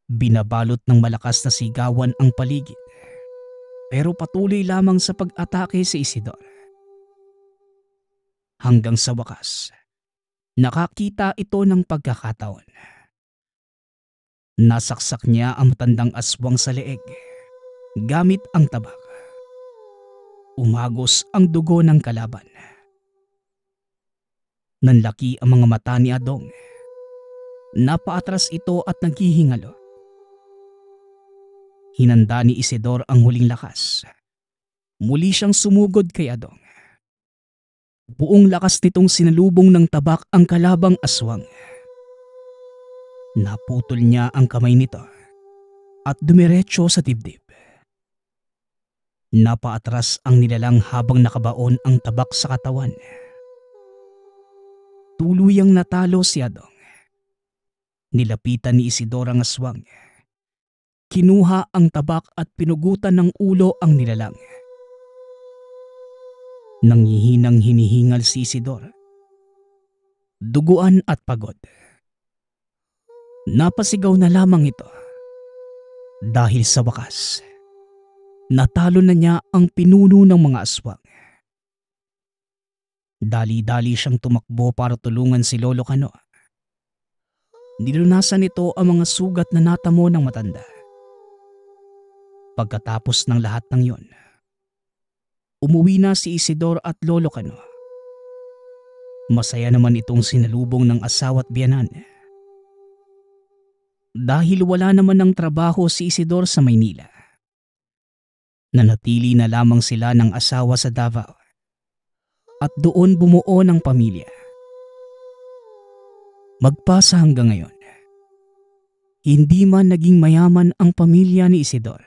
Binabalot ng malakas na sigawan ang paligid, pero patuloy lamang sa pag-atake si Isidor. Hanggang sa wakas, nakakita ito ng pagkakataon. Nasaksak niya ang matandang aswang sa leeg gamit ang tabak. Umagos ang dugo ng kalaban. Nanlaki ang mga mata ni Adong. Napaatras ito at naghihingalo. Hinanda ni Isidor ang huling lakas. Muli siyang sumugod kay Adong. Buong lakas nitong sinalubong ng tabak ang kalabang aswang. Naputol niya ang kamay nito at dumiretso sa dibdib. Napaatras ang nilalang habang nakabaon ang tabak sa katawan. Tuluyang natalo si Adong. Nilapitan ni Isidor ang aswang. Kinuha ang tabak at pinugutan ng ulo ang nilalang. Nanghihinang hinihingal si Isidor. Duguan at pagod. Napasigaw na lamang ito. Dahil sa wakas, natalo na niya ang pinuno ng mga aswang. Dali-dali siyang tumakbo para tulungan si Lolo Kano. Nilunasan nito ang mga sugat na natamo ng matanda. Pagkatapos ng lahat ng yon, umuwi na si Isidor at Lolo Kano. Masaya naman itong sinalubong ng asawa at biyanan. Dahil wala naman ng trabaho si Isidor sa Maynila, nanatili na lamang sila ng asawa sa Davao at doon bumuo ng pamilya. Magpasa hanggang ngayon, hindi man naging mayaman ang pamilya ni Isidor.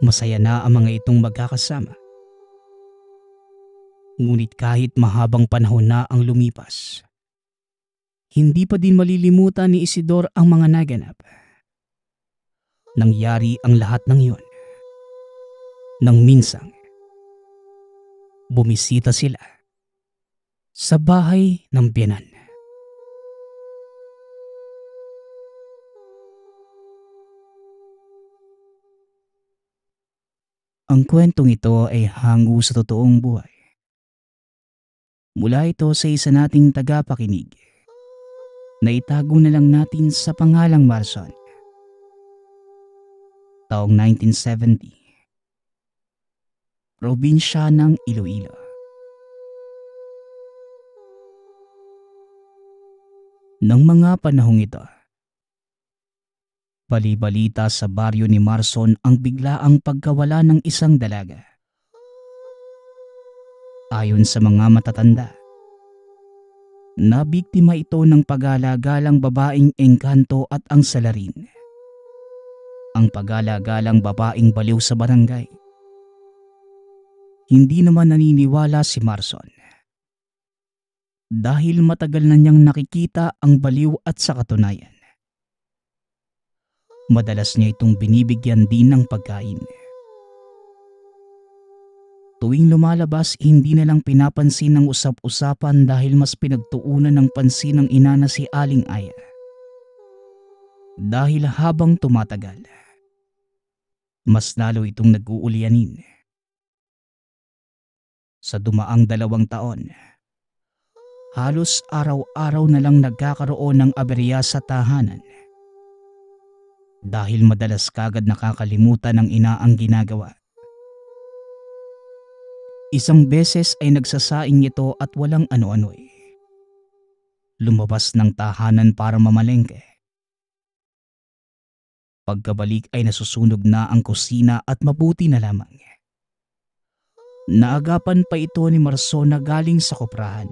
Masaya na ang mga itong magkakasama. Ngunit kahit mahabang panahon na ang lumipas, hindi pa din malilimutan ni Isidor ang mga naganap. Nangyari ang lahat ng iyon nang minsang bumisita sila sa bahay ng biyanan. Ang kwentong ito ay hango sa totoong buhay. Mula ito sa isa nating tagapakinig na itago na lang natin sa pangalang Marson. Taong 1970. Probinsya ng Iloilo. Nang mga panahong ito, bali-balita sa baryo ni Marson ang biglaang pagkawala ng isang dalaga. Ayon sa mga matatanda, nabiktima ito ng pag-alagalang babaeng engkanto at ang salarin. Ang pag-alagalang babaeng baliw sa barangay. Hindi naman naniniwala si Marson. Dahil matagal na niyang nakikita ang baliw at sa katunayan, madalas niya itong binibigyan din ng pagkain. Tuwing lumalabas, hindi na lang pinapansin ng usap-usapan dahil mas pinagtuunan ng pansin ng ina na si Aling Aya. Dahil habang tumatagal, mas lalo itong nag-uulyanin. Sa dumaang 2 taon, halos araw-araw na lang nagkakaroon ng aberya sa tahanan. Dahil madalas kagad nakakalimutan ng ina ang ginagawa. Isang beses ay nagsasaing ito at walang ano-ano'y lumabas ng tahanan para mamalengke. Pagkabalik ay nasusunog na ang kusina at mabuti na lamang. Naagapan pa ito ni Marson na galing sa koprahan.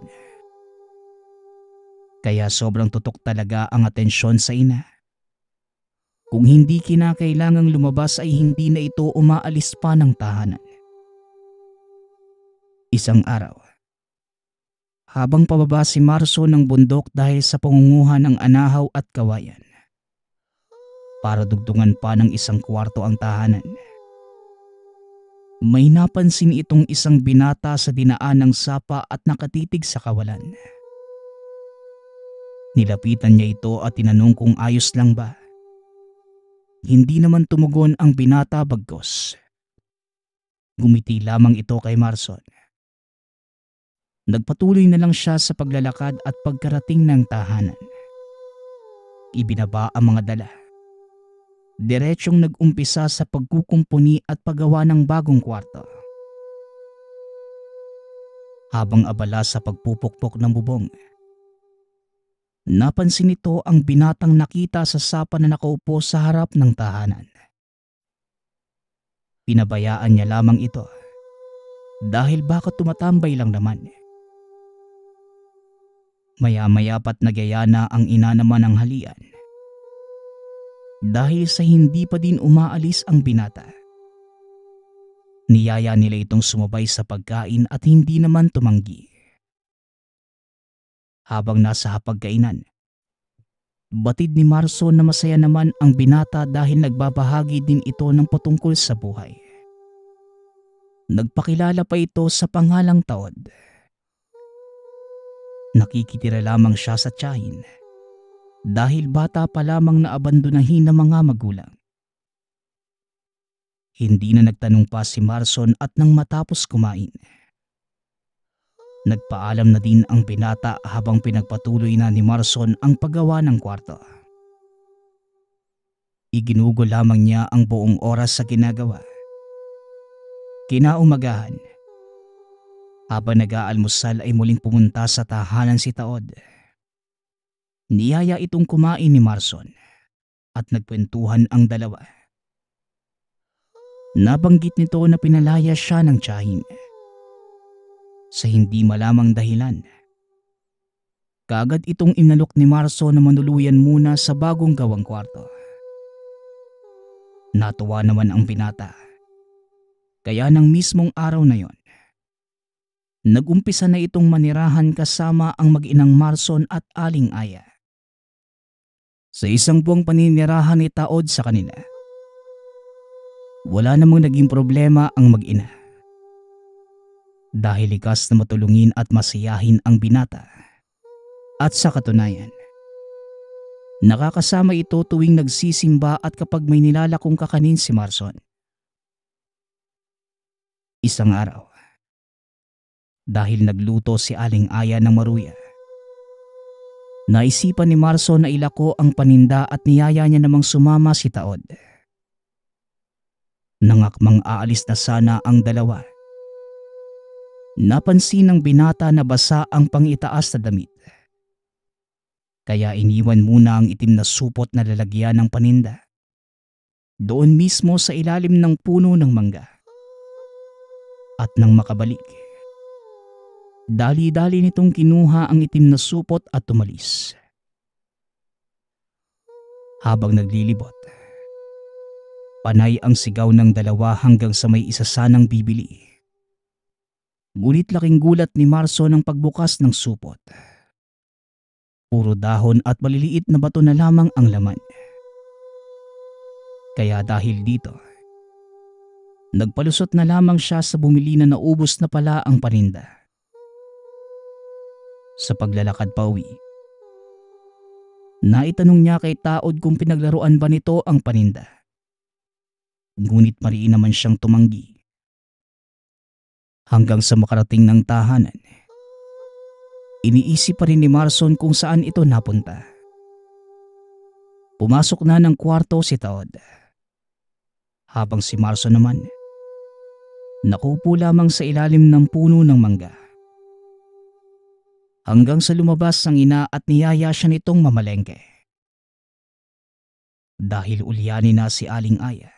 Kaya sobrang tutok talaga ang atensyon sa ina. Kung hindi kinakailangang lumabas ay hindi na ito umaalis pa ng tahanan. Isang araw, habang pababa si Marso ng bundok dahil sa pangunguha ng anahaw at kawayan. Para dugtungan pa ng isang kwarto ang tahanan. May napansin itong isang binata sa dinaan ng sapa at nakatitig sa kawalan. Nilapitan niya ito at tinanong kung ayos lang ba. Hindi naman tumugon ang binata bagkus. Gumiti lamang ito kay Marson. Nagpatuloy na lang siya sa paglalakad at pagkarating ng tahanan. Ibinaba ang mga dala. Diretsyong nag-umpisa sa pagkukumpuni at paggawa ng bagong kwarto. Habang abala sa pagpupukpok ng bubong, napansin nito ang binatang nakita sa sapa na nakaupo sa harap ng tahanan. Pinabayaan niya lamang ito dahil baka tumatambay lang naman. Maya-maya pa't nagyaya na ang ina naman ng halian. Dahil sa hindi pa din umaalis ang binata. Niyaya nila itong sumabay sa pagkain at hindi naman tumanggi. Habang nasa hapagkainan, batid ni Marso na masaya naman ang binata dahil nagbabahagi din ito ng patungkol sa buhay. Nagpakilala pa ito sa pangalang Taod. Nakikitira lamang siya sa tiyahin dahil bata pa lamang na abandonahin ng mga magulang. Hindi na nagtanong pa si Marson at nang matapos kumain, nagpaalam na din ang binata habang pinagpatuloy na ni Marson ang paggawa ng kwarto. Iginugol lamang niya ang buong oras sa ginagawa. Kinaumagahan, habang nag-aalmusal ay muling pumunta sa tahanan si Taod. Niyaya itong kumain ni Marson at nagkwentuhan ang dalawa. Nabanggit nito na pinalaya siya ng tiyahin. Sa hindi malamang dahilan, kaagad itong inalok ni Marso na manuluyan muna sa bagong gawang kwarto. Natuwa naman ang binata. Kaya nang mismong araw na yon, nag-umpisa na itong manirahan kasama ang mag-inang Marson at Aling Aya. Sa isang buwang paninirahan ni Taod sa kanila, wala namang naging problema ang mag-ina. Dahil likas na matulungin at masiyahin ang binata. At sa katunayan, nakakasama ito tuwing nagsisimba at kapag may nilalakong kakanin si Marson. Isang araw, dahil nagluto si Aling Aya ng maruya, naisipan ni Marson na ilako ang paninda at niyaya niya namang sumama si Taod. Nangakmang aalis na sana ang dalawa. Napansin ng binata na basa ang pangitaas na damit. Kaya iniwan muna ang itim na supot na lalagyan ng paninda doon mismo sa ilalim ng puno ng mangga. At nang makabalik, dali-dali nitong kinuha ang itim na supot at tumalis. Habang naglilibot, panay ang sigaw ng dalawa hanggang sa may isa sanang bibili. Ngunit laking gulat ni Marso ng pagbukas ng supot. Puro dahon at maliliit na bato na lamang ang laman. Kaya dahil dito, nagpalusot na lamang siya sa bumili na naubos na pala ang paninda. Sa paglalakad pa uwi, naitanong niya kay Taod kung pinaglaruan ba nito ang paninda. Ngunit mariin naman siyang tumanggi. Hanggang sa makarating ng tahanan, iniisip pa rin ni Marson kung saan ito napunta. Pumasok na ng kwarto si Taod. Habang si Marson naman, nakupo lamang sa ilalim ng puno ng mangga. Hanggang sa lumabas ang ina at niyaya siya nitong mamalengke. Dahil ulyanin na si Aling Aya.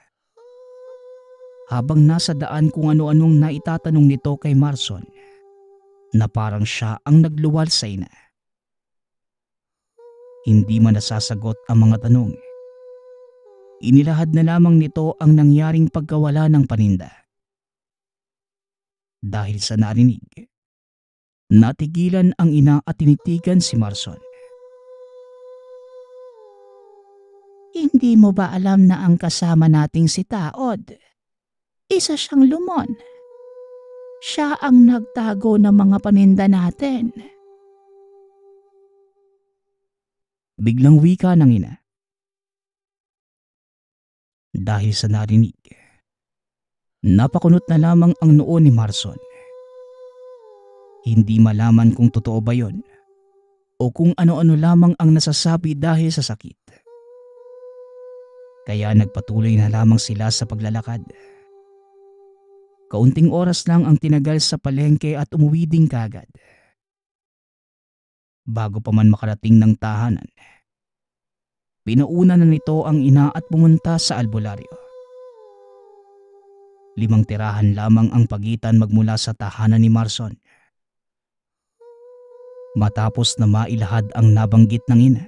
Habang nasa daan kung ano-anong naitatanong nito kay Marson, na parang siya ang nagluwal sa ina. Hindi man nasasagot ang mga tanong. Inilahad na lamang nito ang nangyaring pagkawala ng paninda. Dahil sa narinig, Natigilan ang ina at tinitigan si Marson. Hindi mo ba alam na ang kasama nating si Taod? Isa siyang lumon. Siya ang nagtago ng mga paninda natin. Biglang wika ng ina. Dahil sa narinig, napakunot na lamang ang noo ni Marson. Hindi malaman kung totoo ba yon o kung ano-ano lamang ang nasasabi dahil sa sakit. Kaya nagpatuloy na lamang sila sa paglalakad. Kaunting oras lang ang tinagal sa palengke at umuwi din kagad. Bago pa man makarating ng tahanan, pinauna na nito ang ina at pumunta sa albularyo. 5 tirahan lamang ang pagitan magmula sa tahanan ni Marson. Matapos na mailahad ang nabanggit ng ina,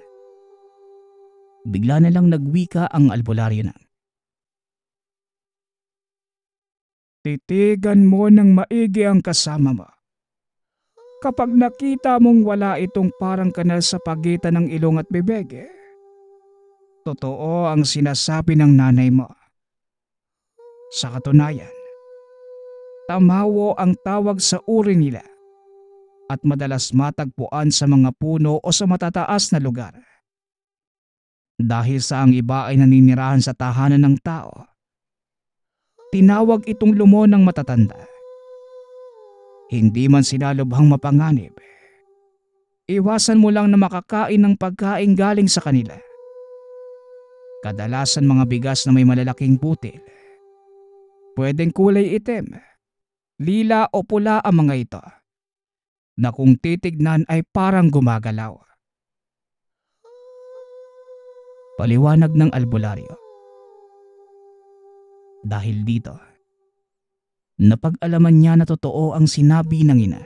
bigla na lang nagwika ang albularyo na. Titigan mo ng maigi ang kasama mo. Kapag nakita mong wala itong parang kanal sa pagitan ng ilong at bibig, totoo ang sinasabi ng nanay mo. Sa katunayan, tamawo ang tawag sa uri nila at madalas matagpuan sa mga puno o sa matataas na lugar. Dahil sa ang iba ay naninirahan sa tahanan ng tao, tinawag itong lumon ng matatanda. Hindi man sila lubhang mapanganib, iwasan mo lang na makakain ng pagkain galing sa kanila. Kadalasan mga bigas na may malalaking butil. Pwedeng kulay itim, lila o pula ang mga ito, na kung titignan ay parang gumagalaw. Paliwanag ng albularyo. Dahil dito, napag-alaman niya na totoo ang sinabi ng ina.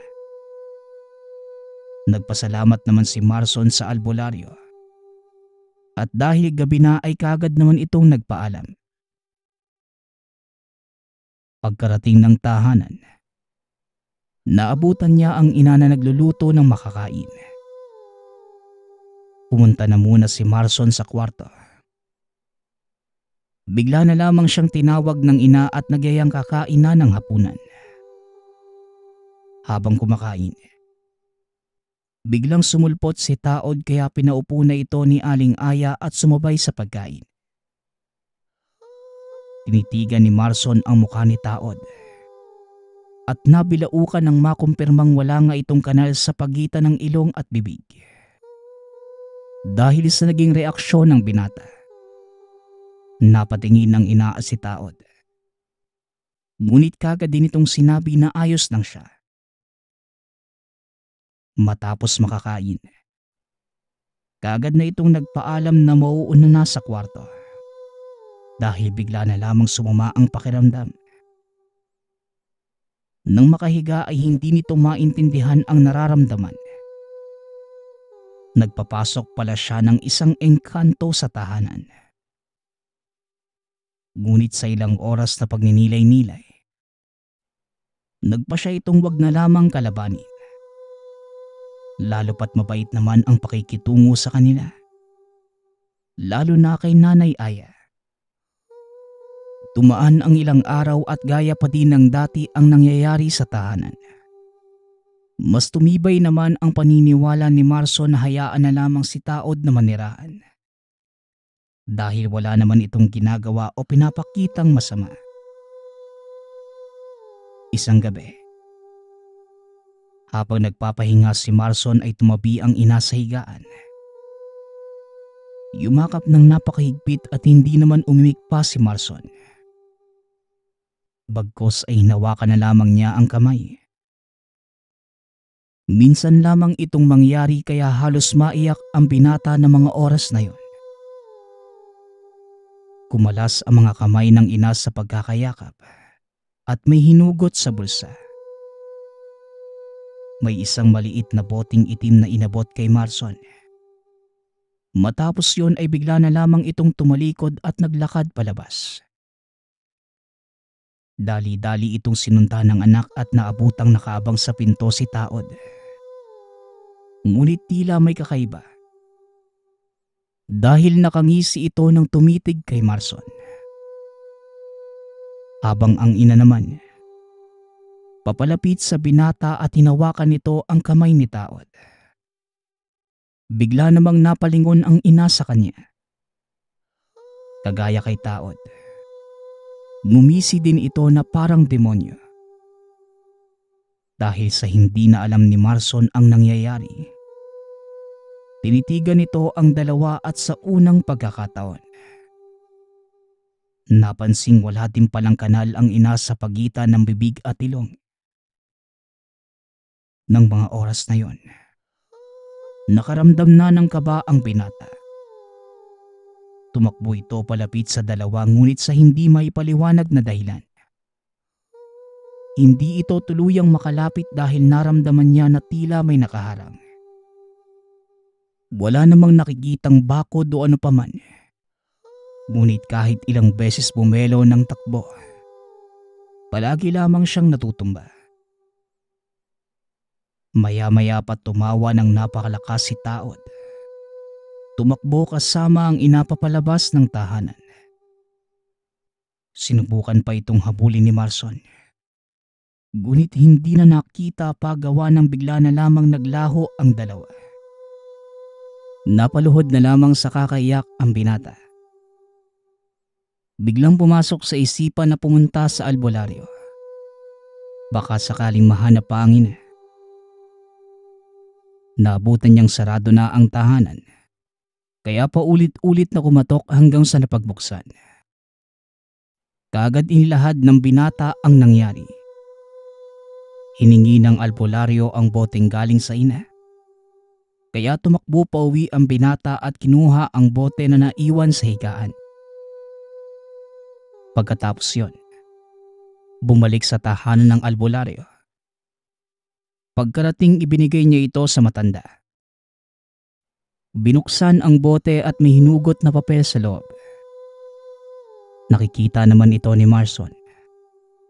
Nagpasalamat naman si Marson sa albularyo. At dahil gabi na ay kagad naman itong nagpaalam. Pagkarating ng tahanan, naabutan niya ang ina na nagluluto ng makakain. Pumunta na muna si Marson sa kwarto. Bigla na lamang siyang tinawag ng ina at nagyayang kakain na ng hapunan. Habang kumakain, biglang sumulpot si Taod kaya pinaupo na ito ni Aling Aya at sumabay sa pagkain. Tinitigan ni Marson ang mukha ni Taod at nabilaukan ng makumpirmang wala nga itong kanal sa pagitan ng ilong at bibig. Dahil sa naging reaksyon ng binata, napatingin ng ina si Taod. Ngunit kagad din itong sinabi na ayos lang siya. Matapos makakain, kagad na itong nagpaalam na mauuna na sa kwarto. Dahil bigla na lamang sumama ang pakiramdam. Nang makahiga ay hindi nito maintindihan ang nararamdaman. Nagpapasok pala siya ng isang engkanto sa tahanan. Ngunit sa ilang oras na pagninilay-nilay, nagpa siya itong wag na lamang kalabanin. Lalo pat mabait naman ang pakikitungo sa kanila. Lalo na kay Nanay Aya. Tumaan ang ilang araw at gaya pa din ng dati ang nangyayari sa tahanan. Mas tumibay naman ang paniniwala ni Marson na hayaan na lamang si Taod na manirahan. Dahil wala naman itong ginagawa o pinapakitang masama. Isang gabi, habang nagpapahinga si Marson ay tumabi ang ina sa higaan. Yumakap ng napakahigpit at hindi naman umimik pa si Marson. Bagkos ay hinawakan na lamang niya ang kamay. Minsan lamang itong mangyari kaya halos maiyak ang binata ng mga oras na yon. Kumalas ang mga kamay ng ina sa pagkakayakap at may hinugot sa bulsa. May isang maliit na boting itim na inabot kay Marson. Matapos yon ay bigla na lamang itong tumalikod at naglakad palabas. Dali-dali itong sinunta ng anak at naabutang nakaabang sa pinto si Taod. Ngunit tila may kakaiba. Dahil nakangisi ito nang tumitig kay Marson. Habang ang ina naman, papalapit sa binata at hinawakan nito ang kamay ni Taod. Bigla namang napalingon ang ina sa kanya. Kagaya kay Taod, ngumisi din ito na parang demonyo. Dahil sa hindi na alam ni Marson ang nangyayari, tinitigan nito ang dalawa at sa unang pagkakataon, napansing wala din palang kanal ang ina sa pagitan ng bibig at ilong. Nang mga oras na yon, nakaramdam na ng kaba ang binata. Tumakbo ito palapit sa dalawa ngunit sa hindi maipaliwanag na dahilan. Hindi ito tuluyang makalapit dahil naramdaman niya na tila may nakaharang. Wala namang nakikitang bakod o ano paman. Ngunit kahit ilang beses bumelo ng takbo, palagi lamang siyang natutumba. Maya-maya pa tumawa ng napakalakas si Taod. Tumakbo kasama ang ina papalabas ng tahanan. Sinubukan pa itong habulin ni Marson. Ngunit hindi na nakita pa gawa ng bigla na lamang naglaho ang dalawa. Napaluhod na lamang sa kakaiyak ang binata. Biglang pumasok sa isipan na pumunta sa albularyo. Baka sakaling mahanap pa ang ina. Naabutan niyang sarado na ang tahanan. Kaya pa ulit-ulit na kumatok hanggang sa napagbuksan. Kaagad inilahad ng binata ang nangyari. Hiningi ng albularyo ang boteng galing sa ina. Kaya tumakbo pa uwi ang binata at kinuha ang bote na naiwan sa higaan. Pagkatapos yon, bumalik sa tahanan ng albularyo. Pagkarating ibinigay niya ito sa matanda. Binuksan ang bote at may hinugot na papel sa loob. Nakikita naman ito ni Marson.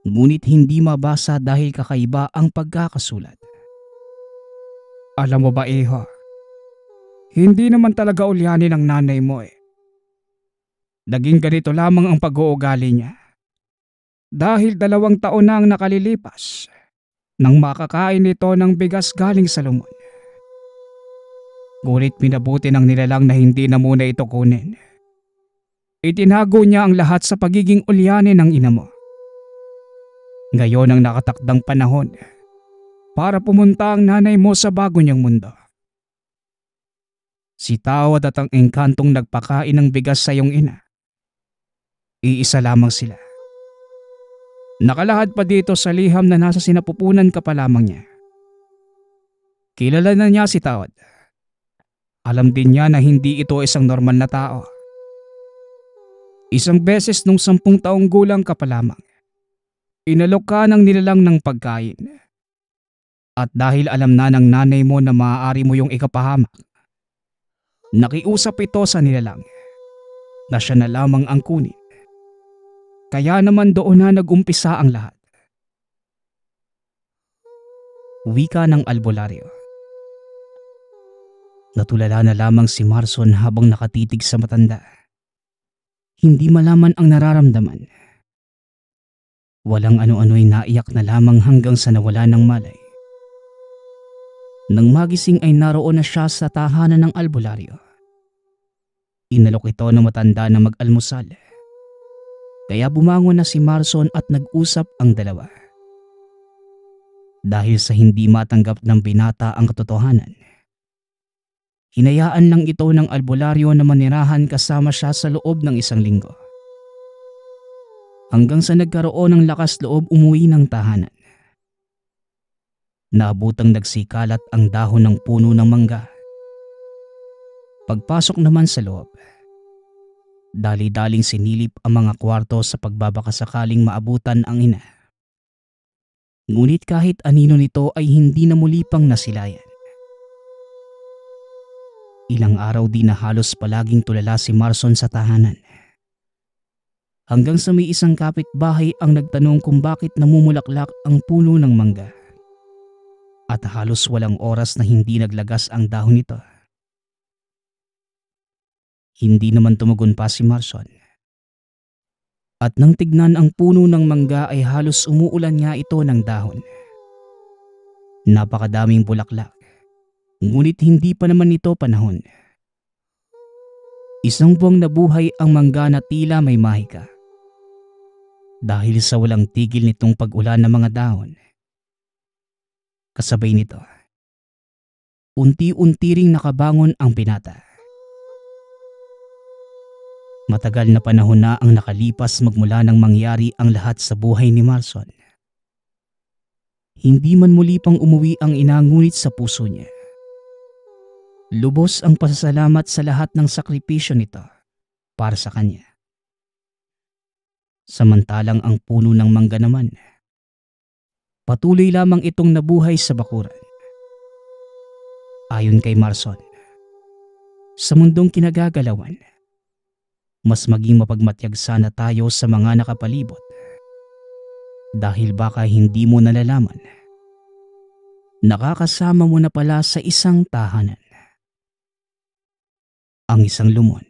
Ngunit hindi mabasa dahil kakaiba ang pagkakasulat. Alam mo ba, Iho? Hindi naman talaga ulyanin ng nanay mo eh. Naging ganito lamang ang pag-uugali niya. Dahil 2 taon na ang nakalilipas nang makakain ito ng bigas galing sa lumon. Ngunit minabuti ng nilalang na hindi na muna ito kunin. Itinago niya ang lahat sa pagiging ulyanin ng ina mo. Ngayon ang nakatakdang panahon para pumunta ang nanay mo sa bago niyang mundo. Si Tawad at ang engkantong nagpakain ng bigas sa iyong ina. Iisa lamang sila. Nakalahad pa dito sa liham na nasa sinapupunan ka pa lamang niya. Kilala na niya si Tawad. Alam din niya na hindi ito isang normal na tao. Isang beses nung 10 taong gulang ka pa lamang, inalok ka ng nilalang ng pagkain. At dahil alam na ng nanay mo na maaari mo yung ikapahamak, nakiusap ito sa nilalang na siya na lamang ang kunin. Kaya naman doon na nag-umpisa ang lahat. Wika ng albularyo. Natulala na lamang si Marson habang nakatitig sa matanda. Hindi malaman ang nararamdaman. Walang ano-ano'y naiyak na lamang hanggang sa nawala ng malay. Nang magising ay naroon na siya sa tahanan ng albularyo. Inalok ito ng matanda na mag-almusal. Kaya bumangon na si Marson at nag-usap ang dalawa. Dahil sa hindi matanggap ng binata ang katotohanan, hinayaan lang ito ng albularyo na manirahan kasama siya sa loob ng 1 linggo. Hanggang sa nagkaroon ng lakas loob umuwi ng tahanan. Naabutang nagsikalat ang dahon ng puno ng mangga. Pagpasok naman sa loob, dali-daling sinilip ang mga kwarto sa pagbabakasakaling maabutan ang ina. Ngunit kahit anino nito ay hindi na muli pang nasilayan. Ilang araw din na halos palaging tulala si Marson sa tahanan. Hanggang sa may isang kapitbahay ang nagtanong kung bakit namumulaklak ang puno ng mangga. at halos walang oras na hindi naglagas ang dahon nito. Hindi naman tumugon pa si Marson. At nang tignan ang puno ng mangga ay halos umuulan nga ito ng dahon. Napakadaming bulaklak, ngunit hindi pa naman ito panahon. Isang buwang nabuhay ang mangga na tila may mahika. Dahil sa walang tigil nitong pag-ulan ng mga dahon. Kasabay nito, unti-unti ring nakabangon ang binata. Matagal na panahon na ang nakalipas magmula nang mangyari ang lahat sa buhay ni Marson. Hindi man muli pang umuwi ang ina, ngunit sa puso niya, lubos ang pasasalamat sa lahat ng sakripisyo nito para sa kanya. Samantalang ang puno ng mangga naman, patuloy lamang itong nabuhay sa bakuran. Ayon kay Marson, sa mundong kinagagalawan, mas maging mapagmatyag sana tayo sa mga nakapalibot. Dahil baka hindi mo nalalaman, nakakasama mo na pala sa isang tahanan ang isang lumon